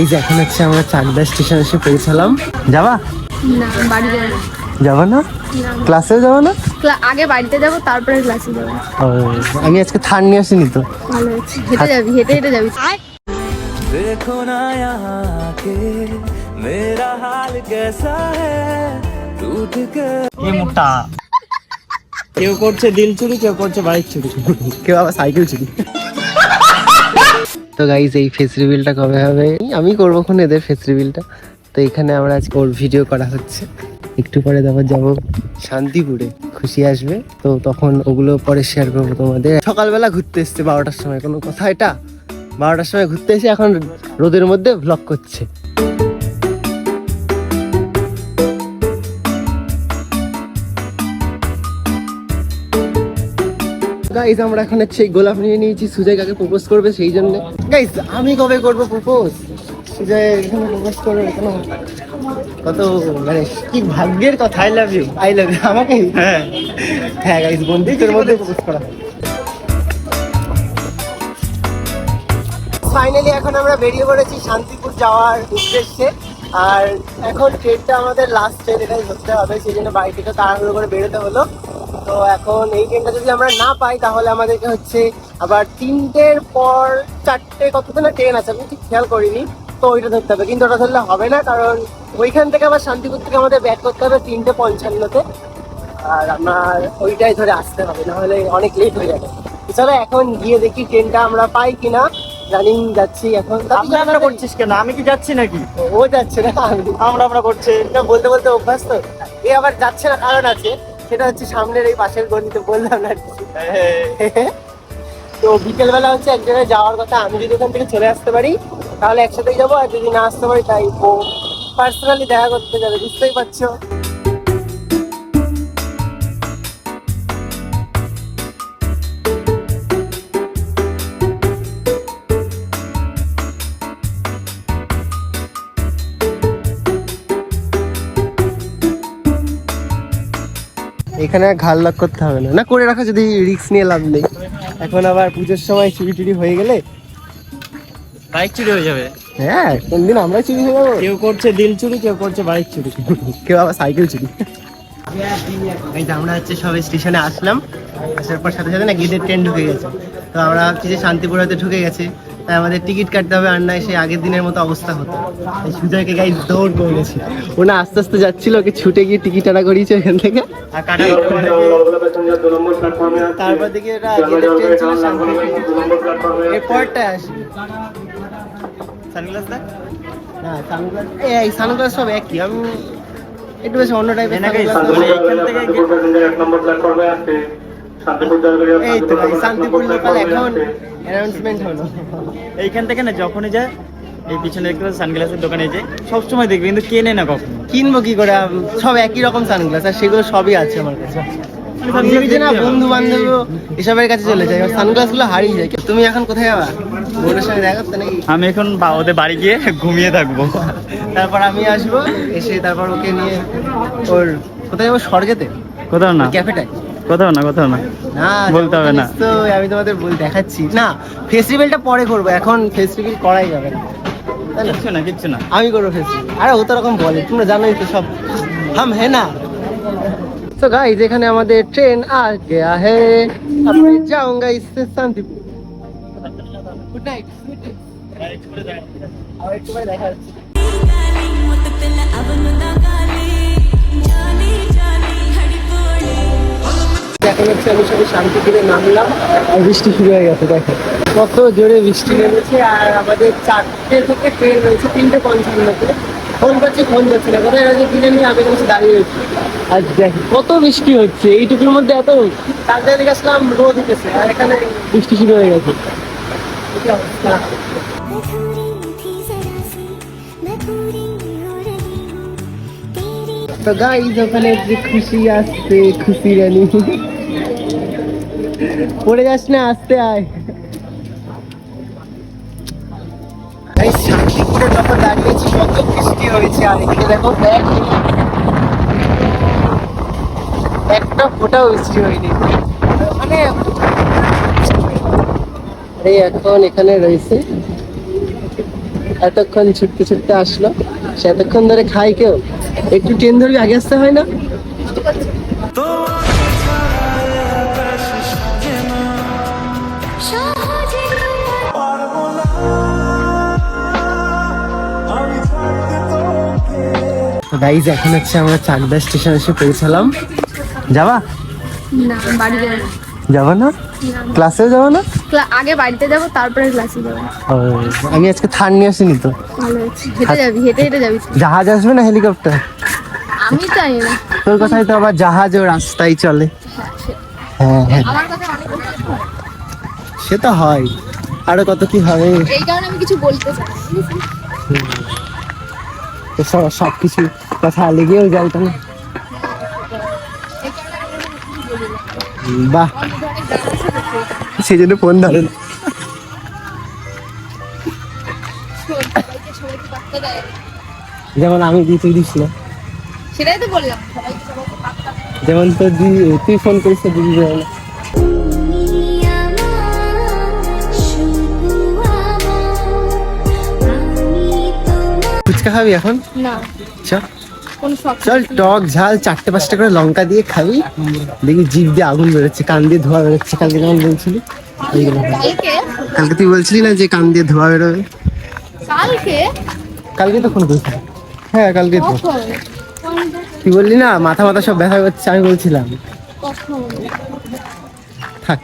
এই যে এখন হচ্ছে আমরা চাকদা স্টেশন এসে পৌঁছালাম। যাবা না, বাড়ি যাবো। যাবা না? ক্লাসেও যাবো না? আগে বাড়িতে যাবো, তারপরে ক্লাসে যাবো। আমি আজকে থার্ড নিয়ে আসিনি তো। ভালো হচ্ছে, হেঁটে যাবি, হেঁটে হেঁটে যাবি। देखो ना यहाँ के मेरा हाल कैसा है टूट के এই মোটা কেউ করছে দিল চুরি, কেউ করছে বাইক চুরি, কেউ আবার সাইকেল চুরি। তো গাইজ এই ফেস রিভিলটা কবে হবে? আমি করবো এখন এদের ফেস রিভিলটা। তো এখানে আমরা আজকে ওর ভিডিও করা হচ্ছে। একটু পরে তারপর যাবো শান্তিপুরে, খুশি আসবে তো তখন ওগুলো পরে শেয়ার করবো তোমাদের। সকালবেলা ঘুরতে এসছে 12টার সময়, কোনো কথা এটা? 12টার সময় ঘুরতে এসে এখন রোদের মধ্যে ভ্লগ করছে। গাইজ আমরা এখন হচ্ছে গোলাপ নিয়ে নিয়েছি, সুজয় কাকে প্রপোজ করবে সেই জন্য। গাইজ আমি কবে করবো প্রপোজ? সুজয় এখানে প্রপোজ করবে, কোনো কত মানে কি ভাগ্যের কথা। I love you, I love you আমাকে। হ্যাঁ হ্যাঁ গাইজ, বন্ধুত্বের মধ্যে প্রপোজ করা। ফাইনালি এখন আমরা বেরিয়ে পড়েছি শান্তিপুর যাওয়ার উদ্দেশ্যে। আর এখন ট্রেনটা আমাদের লাস্ট ট্রেন, এটাই ধরতে হবে, সেই জন্য বাড়ি থেকে তাড়াহুড়ো করে বেরোতে হলো। তো এখন এই ট্রেনটা যদি আমরা না পাই তাহলে আমাদেরকে হচ্ছে আবার 3টের পর 4টে কতদিন ট্রেন আছে, আমি ঠিক খেয়াল করিনি, তো ওইটা ধরতে হবে। কিন্তু ওটা ধরলে হবে না, কারণ ওইখান থেকে আবার শান্তিপুর থেকে আমাদের ব্যাক করতে হবে 3:55-তে। আর আমার ওইটাই ধরে আসতে হবে, নাহলে অনেক লেট হয়ে যাবে। চলো এখন গিয়ে দেখি ট্রেনটা আমরা পাই কিনা। রানিং যাচ্ছি এখন। আমরা করছিস কেন? আমি কি যাচ্ছি নাকি? ও যাচ্ছে না, আমরা করছে না, বলতে বলতে অভ্যাস তো। এ আবার যাচ্ছে না, কারণ আছে, সেটা হচ্ছে সামনের এই পাশের গণিতে বললাম না। তো বিকেলবেলা হচ্ছে এক জায়গায় যাওয়ার কথা, আমি যদি ওখান থেকে চলে আসতে পারি তাহলে একসাথেই যাবো, আর যদি না আসতে পারি তাই ও পার্সোনালি দেখা করতে যাবে, বুঝতেই পারছো। এখানে ঘাড় লক করতে হবে না, না করে রাখা, যদি রিস্ক নিয়ে লাভ নেই। এখন আবার পুজোর সময় চুরি টুরি হয়ে গেলে বাইক চুরি হয়ে যাবে। হ্যাঁ, কোনদিন আমরা চুরি হয়ে যাবো। কেউ করছে দিল চুরি, কেউ করছে বাইক চুরি, কেউ আবার সাইকেল চুরি। এই যে আমরা হচ্ছে সবাই স্টেশনে আসলাম, আসার পর সাথে সাথে না গেটের ট্রেন ঢুকে গেছে। তো আমরা ভাবছি যে শান্তিপুর হয়তো ঢুকে গেছে, তাই আমাদের টিকিট কাটতে হবে, আর নয় সেই আগের দিনের মতো অবস্থা হতো। এই সুজয়কে গাইজ দৌড় করে গেছে, ও না আস্তে আস্তে যাচ্ছিল, ওকে ছুটে গিয়ে টিকিট আনা করিয়েছে এখান থেকে। আর তারপর দেখি এটা গেটের ট্রেন ছিল শান্তিপুর, এর পরটায় আসি। সানগ্লাস দেখ না সানগ্লাস, এই সানগ্লাস সব একই, আমি একটু বেশি অন্য টাইপের সানগ্লাস। এই তো ভাই শান্তিপুর লোকাল এখন অ্যানাউন্সমেন্ট হলো। এইখান থেকে না যখনই যায় এই পিছনে দেখতে পাচ্ছি সানগ্লাসের দোকানে যে সবসময় দেখবি, কিন্তু কেনে না কখনো। কিনবো কি করে, সব একই রকম সানগ্লাস, আর সেগুলো সবই আছে আমার কাছে। না বন্ধু বান্ধব এসবের কাছে চলে যায়, সানগ্লাস গুলো হারিয়ে যায়। তুমি এখন কোথায় যাবা? বোনের সঙ্গে দেখা করতে নাকি? আমি এখন ওদের বাড়ি গিয়ে ঘুমিয়ে থাকবো, তারপর আমি আসবো, এসে তারপর ওকে নিয়ে ওর কোথায় যাবো, স্বর্গেতে, কোথাও না, ক্যাফেটায়। কোথাও না, কোথাও না, না বলতে হবে না। তো আমি তোমাদের দেখাচ্ছি না, ফেস্টিভ্যালটা পরে করবো, এখন ফেস্টিভ্যাল করাই যাবে না। কিচ্ছু না, কিচ্ছু না, আমি করবো ফেস্টিভ্যাল। আরে ও তো রকম বলে, তোমরা জানোই তো সব হাম হ্যাঁ না। তো গাইজ এখানে আমাদের ট্রেন আ গয়া হে, अब मैं जाऊंगा इससे शांतिपुर। Good night. আর একটু পরে দেখা হচ্ছে। এখন হচ্ছে আমি সবাই শান্তিপুরে নামলাম, আর বৃষ্টি শুরু হয়ে গেছে, দেখো কত জোরে বৃষ্টি নেমেছে। আর আমাদের 4টে থেকে ট্রেন রয়েছে 3:55-তে। ফোন করছে, ফোন যাচ্ছে না, কোথায় আছে কিনে নিয়ে আমি কাছে দাঁড়িয়ে রয়েছি। আর দেখো কত বৃষ্টি হচ্ছে, এইটুকুর মধ্যে এত। তার দিকে আসলাম রোদ উঠেছে, আর এখানে বৃষ্টি শুরু হয়ে গেছে। কি অবস্থা। তো গাইজ ওখানে যে খুশি আসছে, খুশি রানী, পড়ে যাস না, আসতে আয়। শান্তিপুরে যখন দাঁড়িয়েছি কত বৃষ্টি হয়েছে, আর এদিকে দেখো একটা ফোঁটাও বৃষ্টি হয়নি। মানে এখন এখানে রয়েছে এতক্ষণ ছুটতে ছুটতে আসলো, সে এতক্ষণ ধরে খাই কেউ, একটু ট্রেন ধরবি আগে আসতে হয় না? গাইজ এখন হচ্ছে আমরা চাকদা স্টেশন এসে পৌঁছালাম। যাবা? না বাড়ি যাবো। যাবা না? ক্লাসেও যাবা না? আগে বাড়িতে যাবো তারপরে ক্লাসে যাবো। ও, আমি আজকে থান নিয়ে আসিনি তো। ভালো হচ্ছে, হেঁটে যাবি, হেঁটে হেঁটে যাবি তো। জাহাজ আসবে না হেলিকপ্টার? আমি জানি না। তোর কথাই তো আবার জাহাজও রাস্তায় চলে। হ্যাঁ, সে- হ্যাঁ হ্যাঁ, আমার কথা অনেক বলতে হয়। সে তো হয়, আরো কত কি হবে। এই কারণে আমি কিছু বলতে চাই না, বুঝেছিস? তো সবকিছু কথা লেগেও যায় তো না। এই কারণে আমি কিছু বলি না। বাহ, আমার মধ্যে অনেক জ্ঞান আছে তো সেই। সেই জন্য ফোন ধরেন। শোন, সবাইকে পাত্তা দেয়। যেমন আমি দিই, তুই দিস না। সেটাই তো বললাম, সবাইকে পাত্তা দেয়। যেমন তোর তুই ফোন করিস তো দিদি যায় না। ফুচকা খাবি এখন? না, চল কোনো শখ চল, টক ঝাল 4-5টা করে লঙ্কা দিয়ে খাবি, দেখবি জিভ দিয়ে আগুন বেরোচ্ছে, কান দিয়ে ধোঁয়া বেরোচ্ছে। কালকে যেমন বলছিলি এইগুলো। কালকে কালকে তুই বলছিলি না যে কান দিয়ে ধোঁয়া বেরোবে? কালকে কালকে তো ফোন করেছিলি। হ্যাঁ কালকে তো কখন তুই বললি না মাথা মাথা সব ব্যথা করছে, আমি বলছিলাম কখন থাক।